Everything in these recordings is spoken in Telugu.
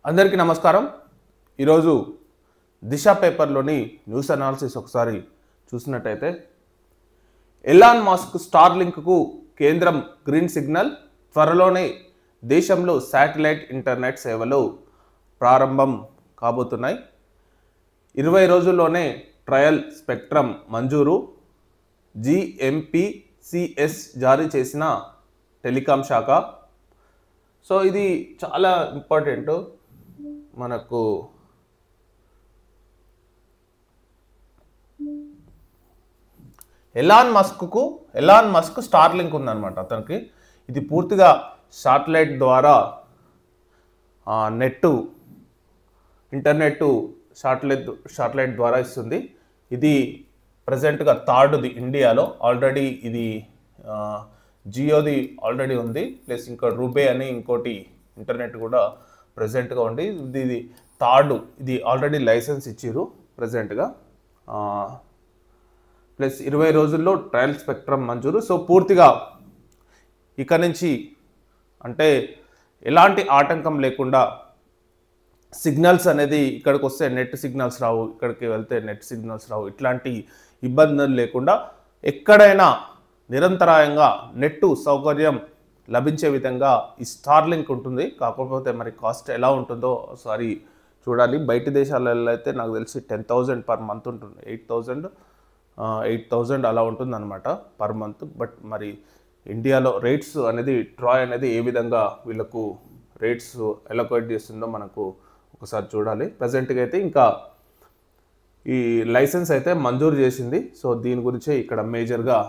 అందరికీ నమస్కారం. ఈరోజు దిశ పేపర్లోని న్యూస్ అనాలిసిస్ ఒకసారి చూసినట్టయితే, ఎలాన్ మస్క్ స్టార్లింక్కు కేంద్రం గ్రీన్ సిగ్నల్, త్వరలోనే దేశంలో శాటిలైట్ ఇంటర్నెట్ సేవలు ప్రారంభం కాబోతున్నాయి. 20 రోజుల్లోనే ట్రయల్ స్పెక్ట్రమ్ మంజూరు, GMPCS జారీ చేసిన టెలికాం శాఖ. సో ఇది చాలా ఇంపార్టెంట్. మనకు ఎలాన్ మస్క్ స్టార్లింక్ ఉందన్నమాట. అతనికి ఇది పూర్తిగా శాటిలైట్ ద్వారా ఇంటర్నెట్ శాటిలైట్ ద్వారా ఇస్తుంది. ఇది ప్రజెంట్గా థర్డ్ది ఇండియాలో. ఆల్రెడీ ఇది జియోది ఆల్రెడీ ఉంది, ప్లస్ ఇంకా రూబే అని ఇంకోటి ఇంటర్నెట్ కూడా ప్రజెంట్గా ఉంది. ఇది థర్డ్. ఇది ఆల్రెడీ లైసెన్స్ ఇచ్చిర్రు ప్రజెంట్గా. ప్లస్ 20 రోజుల్లో ట్రయల్ స్పెక్ట్రమ్ మంజూరు. సో పూర్తిగా ఇక నుంచి అంటే ఎలాంటి ఆటంకం లేకుండా సిగ్నల్స్ అనేది ఇక్కడికి వస్తే నెట్ సిగ్నల్స్ రావు, ఇక్కడికి వెళ్తే నెట్ సిగ్నల్స్ రావు, ఇట్లాంటి ఇబ్బందులు లేకుండా ఎక్కడైనా నిరంతరాయంగా నెట్ సౌకర్యం లభించే విధంగా ఈ స్టార్లింక్ ఉంటుంది. కాకపోతే మరి కాస్ట్ ఎలా ఉంటుందో ఒకసారి చూడాలి. బయట దేశాలలో అయితే నాకు తెలిసి 10,000 పర్ మంత్ ఉంటుంది, 8,000 అలా ఉంటుంది అనమాట పర్ మంత్. బట్ మరి ఇండియాలో రేట్స్ అనేది ట్రాయ్ అనేది ఏ విధంగా వీళ్ళకు రేట్స్ ఎలొకేట్ చేస్తుందో మనకు ఒకసారి చూడాలి. ప్రజెంట్గా అయితే ఇంకా ఈ లైసెన్స్ అయితే మంజూరు చేసింది. సో దీని గురించే ఇక్కడ మేజర్గా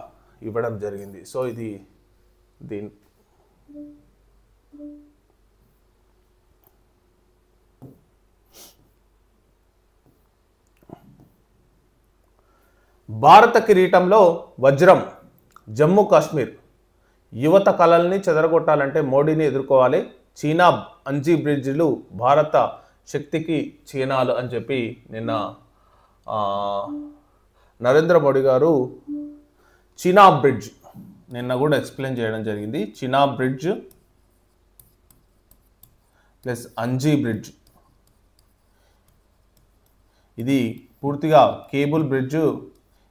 ఇవ్వడం జరిగింది. సో ఇది దీని భారత కిరీటంలో వజ్రం, జమ్మూ కాశ్మీర్ యువత కళల్ని చెదరగొట్టాలంటే మోడీని ఎదుర్కోవాలి. చీనా అంజీ బ్రిడ్జ్లు భారత శక్తికి చీనాలు అని చెప్పి నిన్న నరేంద్ర మోడీ గారు చీనా బ్రిడ్జ్ నిన్న కూడా ఎక్స్ప్లెయిన్ చేయడం జరిగింది. చీనా బ్రిడ్జ్ ప్లస్ అంజీ బ్రిడ్జ్, ఇది పూర్తిగా కేబుల్ బ్రిడ్జ్.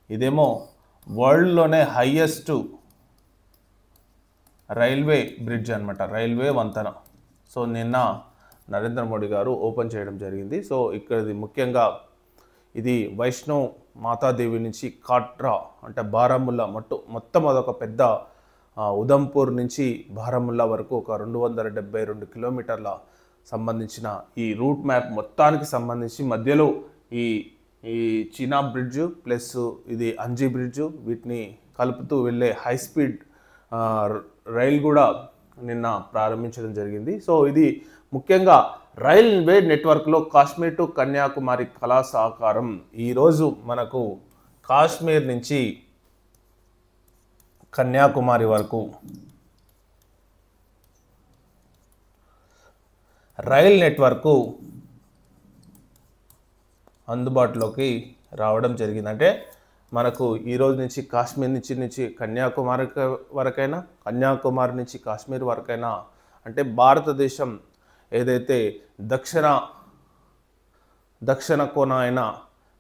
ఇదేమో వరల్డ్లోనే హైయెస్ట్ రైల్వే బ్రిడ్జ్ అనమాట, రైల్వే వంతెన. సో నిన్న నరేంద్ర మోడీ గారు ఓపెన్ చేయడం జరిగింది. సో ఇక్కడ ముఖ్యంగా ఇది వైష్ణవ్ మాతాదేవి నుంచి కాట్రా అంటే బారాముల్లా మొత్తం అదొక పెద్ద ఉదంపూర్ నుంచి బారాముల్లా వరకు ఒక 272 కిలోమీటర్ల సంబంధించిన ఈ రూట్ మ్యాప్ మొత్తానికి సంబంధించి మధ్యలో ఈ చీనా బ్రిడ్జ్ ప్లస్ ఇది అంజీ బ్రిడ్జ్, వీటిని కలుపుతూ వెళ్ళే హై స్పీడ్ రైల్ కూడా నిన్న ప్రారంభించడం జరిగింది. సో ఇది ముఖ్యంగా రైల్వే నెట్వర్క్లో కాశ్మీర్ టు కన్యాకుమారి కళా సహకారం. ఈరోజు మనకు కాశ్మీర్ నుంచి కన్యాకుమారి వరకు రైల్ నెట్వర్క్ అందుబాటులోకి రావడం జరిగింది. అంటే మనకు ఈరోజు నుంచి కాశ్మీర్ నుంచి కన్యాకుమారి వరకైనా, కన్యాకుమారి నుంచి కాశ్మీర్ వరకైనా, అంటే భారతదేశం ఏదైతే దక్షిణ కోన అయిన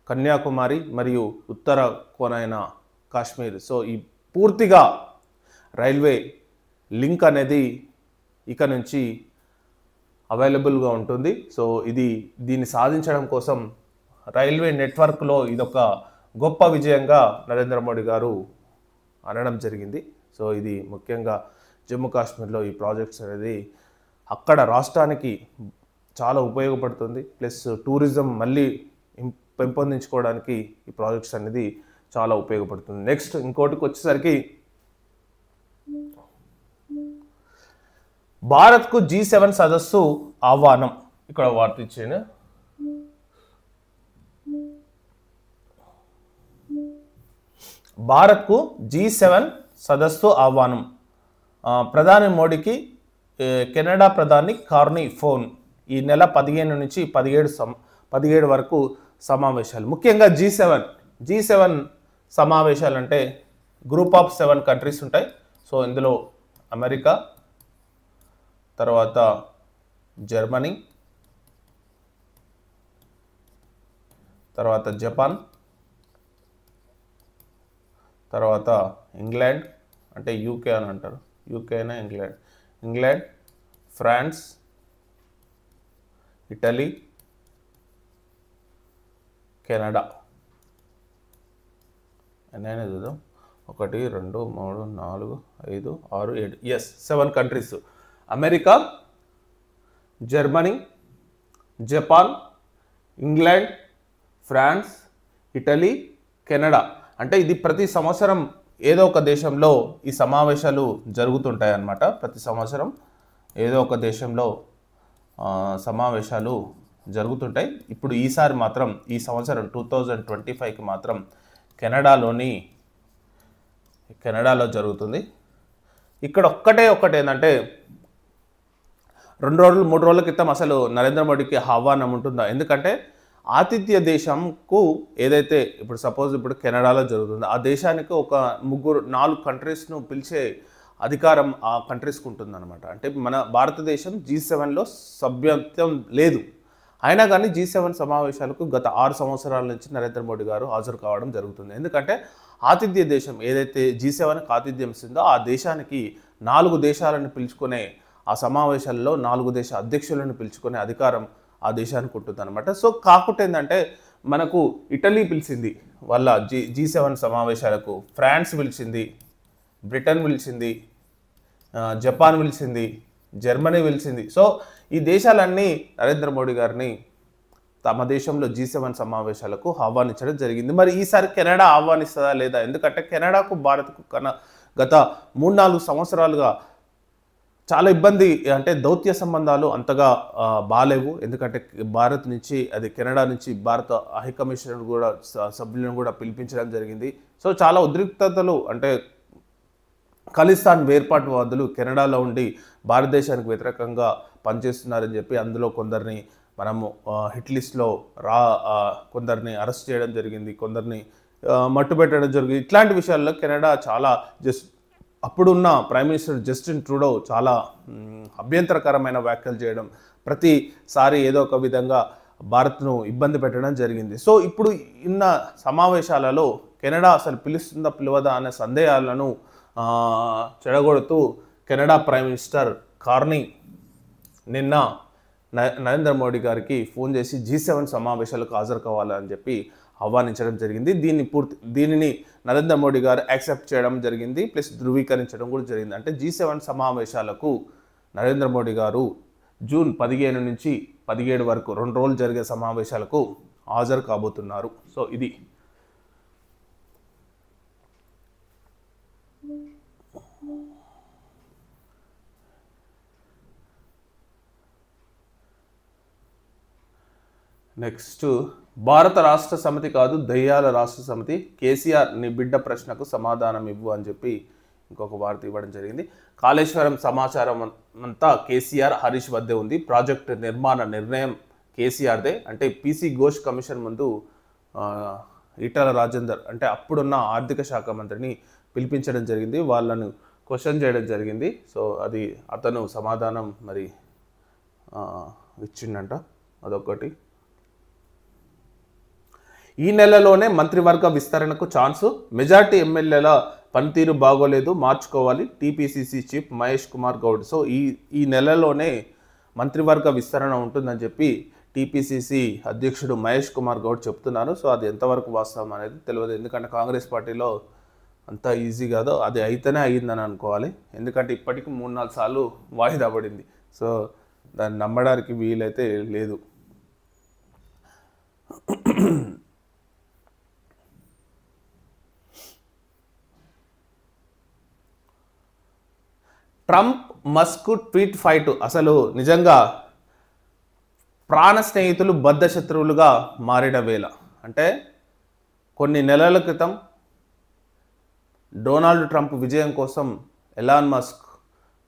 కన్యాకుమారి మరియు ఉత్తర కోన అయిన కాశ్మీర్, సో ఈ పూర్తిగా రైల్వే లింక్ అనేది ఇక నుంచి అవైలబుల్గా ఉంటుంది. సో దీన్ని సాధించడం కోసం రైల్వే నెట్వర్క్లో ఇదొక గొప్ప విజయంగా నరేంద్ర మోడీ గారు అనడం జరిగింది. సో ఇది ముఖ్యంగా జమ్మూ కాశ్మీర్లో ఈ ప్రాజెక్ట్స్ అనేది అక్కడ రాష్ట్రానికి చాలా ఉపయోగపడుతుంది. ప్లస్ టూరిజం మళ్ళీ పెంపొందించుకోవడానికి ఈ ప్రాజెక్ట్స్ అనేది చాలా ఉపయోగపడుతుంది. నెక్స్ట్ ఇంకోటికి వచ్చేసరికి భారత్కు G7 సదస్సు ఆహ్వానం. ఇక్కడ వార్త ఇచ్చాను. భారత్కు G7 సదస్సు ఆహ్వానం. ప్రధాని మోడీకి కెనడా ప్రధాని కార్నీ ఫోన్. ఈ నెల 15 నుంచి 17 వరకు సమావేశాలు. ముఖ్యంగా G7 సమావేశాలు అంటే గ్రూప్ ఆఫ్ 7 కంట్రీస్ ఉంటాయి. సో ఇందులో అమెరికా, తర్వాత జర్మనీ, తర్వాత జపాన్, తర్వాత ఇంగ్లాండ్ అంటే యూకే అని అంటారు, యూకే అయినా ఇంగ్లాండ్, ఫ్రాన్స్, ఇటలీ, కెనడా. ఎన్నైనా చూద్దాం, 1 2 3 4 5 6 7, yes 7 countries. America, Germany, Japan, England, France, Italy, Canada. అంటే ఇది ప్రతి సంవత్సరం ఏదో ఒక దేశంలో ఈ సమావేశాలు జరుగుతుంటాయి అన్నమాట. ప్రతి సంవత్సరం ఏదో ఒక దేశంలో సమావేశాలు జరుగుతుంటాయి. ఇప్పుడు ఈసారి మాత్రం ఈ సంవత్సరం 2025కి మాత్రం కెనడాలో జరుగుతుంది. ఇక్కడ ఒక్కటే ఏంటంటే 2 రోజులు 3 రోజుల క్రితం అసలు నరేంద్ర మోడీకి ఆహ్వానం ఉంటుందా? ఎందుకంటే ఆతిథ్య దేశంకు ఏదైతే ఇప్పుడు సపోజ్ ఇప్పుడు కెనడాలో జరుగుతుందో ఆ దేశానికి ఒక 4 కంట్రీస్ను పిలిచే అధికారం ఆ కంట్రీస్కి ఉంటుందన్నమాట. అంటే మన భారతదేశం G7లో సభ్యత్వం లేదు, అయినా కానీ G7 సమావేశాలకు గత 6 సంవత్సరాల నుంచి నరేంద్ర మోడీ గారు హాజరు కావడం జరుగుతుంది. ఎందుకంటే ఆతిథ్య దేశం ఏదైతే G7కి ఆతిథ్యం ఇస్తుందో ఆ దేశానికి 4 దేశాలను పిలుచుకునే ఆ సమావేశాల్లో 4 దేశ అధ్యక్షులను పిలుచుకునే అధికారం ఆ దేశానికి ఉంటుంది అనమాట. సో కాకుండా ఏంటంటే మనకు ఇటలీ పిలిచింది వాళ్ళ G7 సమావేశాలకు, ఫ్రాన్స్ పిలిచింది, బ్రిటన్ పిలిచింది, జపాన్ పిలిచింది, జర్మనీ పిలిచింది. సో ఈ దేశాలన్నీ నరేంద్ర మోడీ గారిని తమ దేశంలో G7 సమావేశాలకు ఆహ్వానించడం జరిగింది. మరి ఈసారి కెనడా ఆహ్వానిస్తుందా లేదా? ఎందుకంటే కెనడాకు భారత్కు గత 3-4 సంవత్సరాలుగా చాలా ఇబ్బంది, అంటే దౌత్య సంబంధాలు అంతగా బాలేవు. ఎందుకంటే భారత్ నుంచి కెనడా నుంచి భారత హై కమిషనర్ కూడా సభ్యులను కూడా పిలిపించడం జరిగింది. సో చాలా ఉద్రిక్తతలు, అంటే ఖలిస్తాన్ వేర్పాటువాదులు కెనడాలో ఉండి భారతదేశానికి వ్యతిరేకంగా పనిచేస్తున్నారని చెప్పి అందులో కొందరిని మనము హిట్ లిస్ట్లో కొందరిని అరెస్ట్ చేయడం జరిగింది, కొందరిని మట్టుబెట్టడం జరిగింది. ఇట్లాంటి విషయాల్లో కెనడా చాలా అప్పుడున్న ప్రైమ్ మినిస్టర్ జస్టిన్ ట్రూడో చాలా అభ్యంతరకరమైన వ్యాఖ్యలు చేయడం, ప్రతిసారి ఏదో ఒక విధంగా భారత్ను ఇబ్బంది పెట్టడం జరిగింది. సో ఇప్పుడు ఇన్న సమావేశాలలో కెనడా అసలు పిలుస్తుందా పిలవదా అనే సందేహాలను చెడగొడుతూ కెనడా ప్రైమ్ మినిస్టర్ కార్నీ నిన్న నరేంద్ర మోడీ గారికి ఫోన్ చేసి G7 సమావేశాలకు హాజరు కావాలని చెప్పి ఆహ్వానించడం జరిగింది. దీనిని నరేంద్ర మోడీ గారు యాక్సెప్ట్ చేయడం జరిగింది, ప్లస్ ధృవీకరించడం కూడా జరిగింది. అంటే G7 సమావేశాలకు నరేంద్ర మోడీ గారు జూన్ 15 నుంచి 17 వరకు 2 రోజులు జరిగే సమావేశాలకు హాజరు కాబోతున్నారు. సో ఇది నెక్స్ట్, భారత రాష్ట్ర సమితి కాదు దయ్యాల రాష్ట్ర సమితి, కేసీఆర్ నీ బిడ్డ ప్రశ్నకు సమాధానం ఇవ్వు అని చెప్పి ఇంకొక వార్త ఇవ్వడం జరిగింది. కాళేశ్వరం సమాచారం అంతా కేసీఆర్ హరీష్ వద్దే ఉంది, ప్రాజెక్టు నిర్మాణ నిర్ణయం కేసీఆర్దే. అంటే పీసీ ఘోష్ కమిషన్ ముందు ఈటల రాజేందర్ అంటే అప్పుడున్న ఆర్థిక శాఖ మంత్రిని పిలిపించడం జరిగింది, వాళ్ళను క్వశ్చన్ చేయడం జరిగింది. సో అది అతను సమాధానం మరి ఇచ్చిండంట. అదొకటి. ఈ నెలలోనే మంత్రివర్గ విస్తరణకు ఛాన్సు, మెజార్టీ ఎమ్మెల్యేల పనితీరు బాగోలేదు, మార్చుకోవాలి, TPCC chief Mahesh Kumar Goud. So ఈ నెలలోనే మంత్రివర్గ విస్తరణ ఉంటుందని చెప్పి టీపీసీసీ అధ్యక్షుడు మహేష్ కుమార్ గౌడ్ చెప్తున్నారు. సో అది ఎంతవరకు వాస్తవం అనేది తెలియదు, ఎందుకంటే కాంగ్రెస్ పార్టీలో అంత ఈజీ కాదు, అది అయితేనే అయ్యిందని అనుకోవాలి. ఎందుకంటే ఇప్పటికీ 3-4 సార్లు వాయిదా పడింది. సో దాన్ని నమ్మడానికి వీలైతే లేదు. ట్రంప్ మస్క్ ట్వీట్ ఫైట్, అసలు నిజంగా ప్రాణ స్నేహితులు బద్ధ శత్రువులుగా మారిన వేళ. అంటే కొన్ని నెలల క్రితం డొనాల్డ్ ట్రంప్ విజయం కోసం ఎలాన్ మస్క్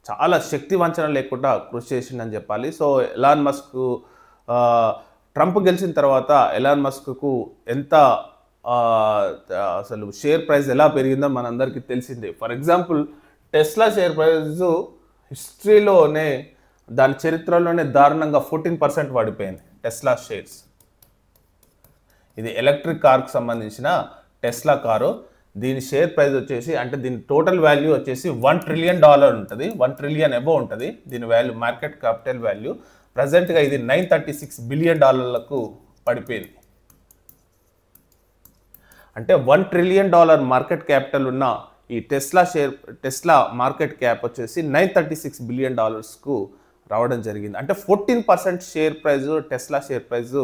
చాలా శక్తి వంచన లేకుండా కృషి చేసిందని చెప్పాలి. సో ఎలాన్ మస్క్ ట్రంప్ గెలిచిన తర్వాత ఎలాన్ మస్క్కు ఎంత అసలు షేర్ ప్రైస్ ఎలా పెరిగిందో మనందరికీ తెలిసిందే. For example Tesla share price హిస్టరీలోనే, దాని చరిత్రలోనే దారుణంగా 14% పడిపోయింది టెస్లా షేర్స్. ఇది ఎలక్ట్రిక్ కార్కు సంబంధించిన టెస్లా కారు. దీని షేర్ ప్రైస్ వచ్చేసి అంటే దీని టోటల్ వాల్యూ వచ్చేసి $1 ట్రిలియన్ ఉంటుంది, $1 ట్రిలియన్ అబోవ్ ఉంటుంది దీని వాల్యూ, మార్కెట్ క్యాపిటల్ వాల్యూ. ప్రజెంట్గా ఇది $936 బిలియన్ పడిపోయింది. అంటే $1 ట్రిలియన్ మార్కెట్ క్యాపిటల్ ఉన్న ఈ టెస్లా మార్కెట్ క్యాప్ వచ్చేసి $936 బిలియన్ రావడం జరిగింది. అంటే 14% share price, Tesla share price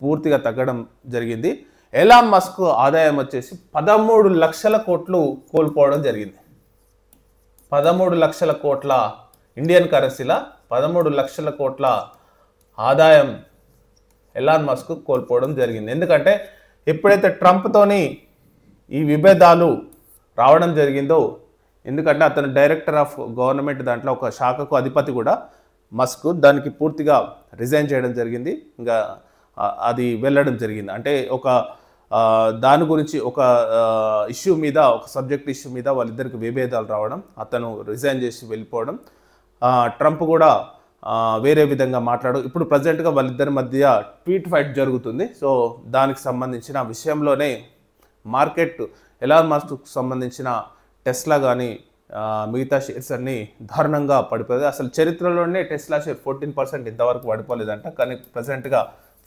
పూర్తిగా తగ్గడం జరిగింది. ఎలాన్ మస్క్ ఆదాయం వచ్చేసి 13 లక్షల కోట్లు కోల్పోవడం జరిగింది. 13 లక్షల కోట్ల ఇండియన్ కరెన్సీల 13 లక్షల కోట్ల ఆదాయం ఎలాన్ మస్క్ కోల్పోవడం జరిగింది. ఎందుకంటే ఎప్పుడైతే ట్రంప్తోని ఈ విభేదాలు రావడం జరిగిందో, ఎందుకంటే అతను డైరెక్టర్ ఆఫ్ గవర్నమెంట్ దాంట్లో ఒక శాఖకు అధిపతి కూడా మస్క్, దానికి పూర్తిగా రిజైన్ చేయడం జరిగింది. ఇంకా అది వెళ్ళడం జరిగింది. అంటే ఒక దాని గురించి ఒక ఇష్యూ మీద, ఒక సబ్జెక్ట్ ఇష్యూ మీద వాళ్ళిద్దరికి విభేదాలు రావడం, అతను రిజైన్ చేసి వెళ్ళిపోవడం, ట్రంప్ కూడా వేరే విధంగా మాట్లాడు. ఇప్పుడు ప్రజెంట్గా వాళ్ళిద్దరి మధ్య ట్వీట్ ఫైట్ జరుగుతుంది. సో దానికి సంబంధించిన విషయంలోనే మార్కెట్ ఎలాన్ మస్క్కు సంబంధించిన టెస్లా కానీ మిగతా షేర్స్ అన్నీ దారుణంగా పడిపోయింది. అసలు చరిత్రలోనే టెస్లా షేర్ 14% ఇంతవరకు పడిపోలేదంట, కానీ ప్రజెంట్గా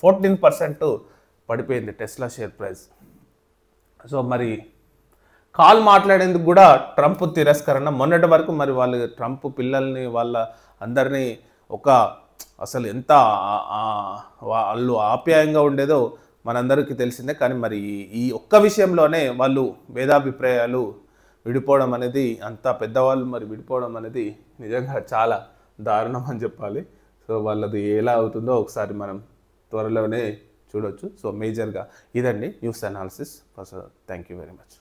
14% పడిపోయింది టెస్లా షేర్ ప్రైస్. సో మరి కాల్ మాట్లాడేందుకు కూడా ట్రంప్ తిరస్కరణ. మొన్నటి వరకు మరి వాళ్ళు ట్రంప్ పిల్లల్ని వాళ్ళ అందరినీ ఒక అసలు ఎంత వాళ్ళు ఆప్యాయంగా ఉండేదో మనందరికీ తెలిసిందే. కానీ మరి ఈ ఒక్క విషయంలోనే వాళ్ళు భేదాభిప్రాయాలు విడిపోవడం అనేది, అంత పెద్దవాళ్ళు మరి విడిపోవడం అనేది నిజంగా చాలా దారుణం అని చెప్పాలి. సో వాళ్ళది ఎలా అవుతుందో ఒకసారి మనం త్వరలోనే చూడొచ్చు. సో మేజర్గా ఇదండి news analysis. Thank you very much.